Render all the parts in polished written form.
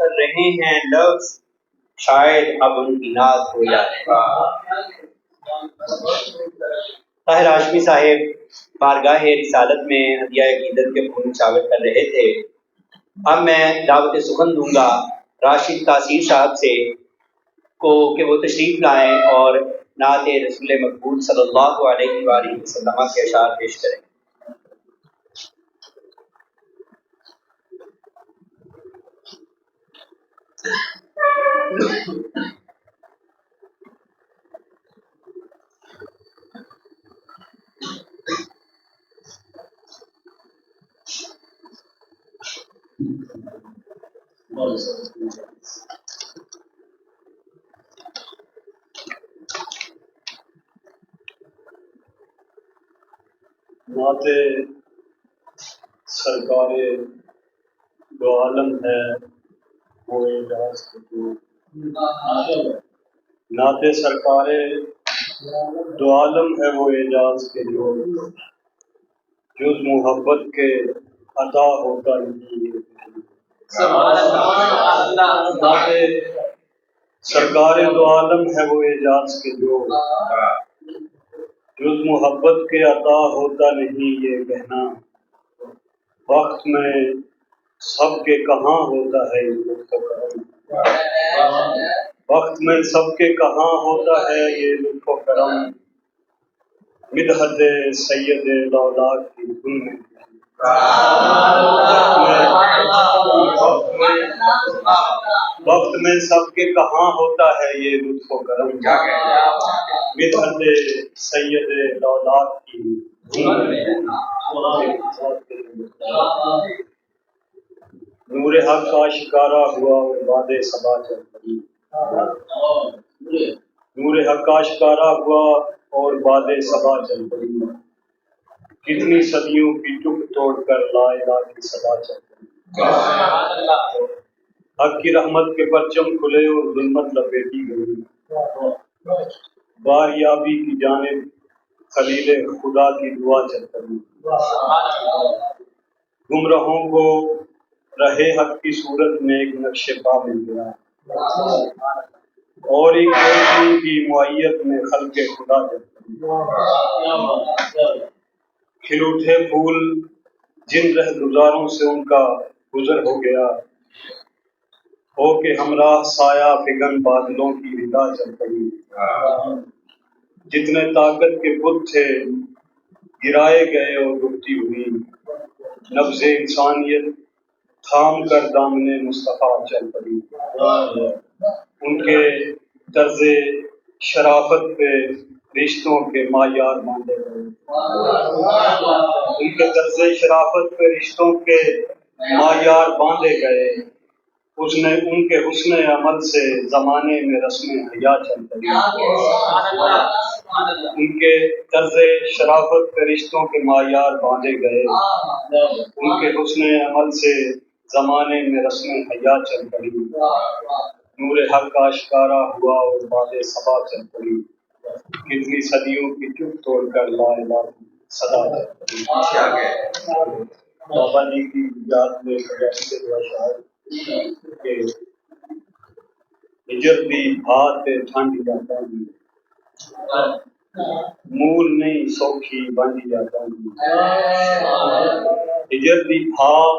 کر رہے ہیں لفظ، شاید اب ان کی ناز ہو جائے گا۔ طاہر ہاشمی صاحب بارگاہ رسالت میں ہدیہ عقیدت کے پھول شاور کر رہے تھے۔ اب میں دعوت سخن دوں گا راشد تاثیر صاحب سے کو کہ وہ تشریف لائیں اور نعت رسول مقبول صلی اللہ علیہ وآلہ وسلم کے اشعار پیش کریں۔ نعت سرکار دو عالم ہے وہ اعجاز کے جو، نعت سرکار دو عالم ہے وہ اعجاز کے جو، جز محبت کے عطا ہوتا نہیں ہے۔ نعت سرکار دو عالم ہے وہ اعجاز کے جو، جز محبت کے عطا ہوتا نہیں یہ کہنا، وقت میں سب کے کہاں ہوتا ہے یہ لطف و کرم، وقت میں سب کے کہاں ہوتا ہے یہ لطف و کرم، مدحت سید الاولاد کی دھن میں، وقت میں سب کے کہاں ہوتا ہے یہ لطف و کرم، مدحت سید الاولاد کی دھن میں۔ نور حق آشکارا ہوا اور باد صبا چل پڑی، نور حق آشکارا ہوا اور باد صبا چل پڑی، کتنی صدیوں کی چپ توڑ کر لا الہ کی صدا چل پڑی، حق کی رحمت کے پرچم کھلے اور ظلمت لپیٹی گئی، باریابی کی جانب خلیل خدا کی دعا چل پڑی، گمراہوں کو رہے حق کی صورت میں ایک نقش پا مل گیا، اور ایک روشنی کی معیت میں خلق خدا چل پڑی، کھل اٹھے پھول جن رہ گزاروں سے ان کا گزر ہو گیا، ہو کے ہمراہ سایہ فگن بادلوں کی ردا چل پڑی، جتنے طاقت کے بت تھے گرائے گئے اور ڈوبتی ہوئی، نبض انسانیت تھام کر دامن مصطفیٰ چل پڑی، ان کے طرز شرافت پہ رشتوں کے معیار باندھے گئے، ان کے طرز شرافت پہ رشتوں کے معیار باندھے گئے، ان کے حسن عمل سے زمانے میں رسم حیا چل پڑی، ان کے طرز شرافت پہ رشتوں کے معیار باندھے گئے، ان کے حسن عمل سے زمانے میں رسم حیا چل پڑی، نور حق آشکارا ہوا اور باد صبا چل پڑی، کتنی صدیوں کی چپ توڑ کر لا الہ کی صدا چل پڑی۔ بابا جی کی یاد میں کہ ہجر دی بھات ٹھنڈ جاتا ہوں، مول نہیں سوکھی بنڈ جاتا ہوں، ہجر دی بھات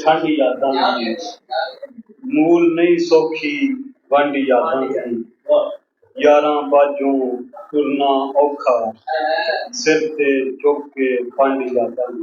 ٹھنڈ جاتا ہوں، مول نہیں سوکھی بنڈ جاتا ہوں، یاراں باجوں ترنا اوکھا سر تے چک کے پنڈ جاتا ہوں،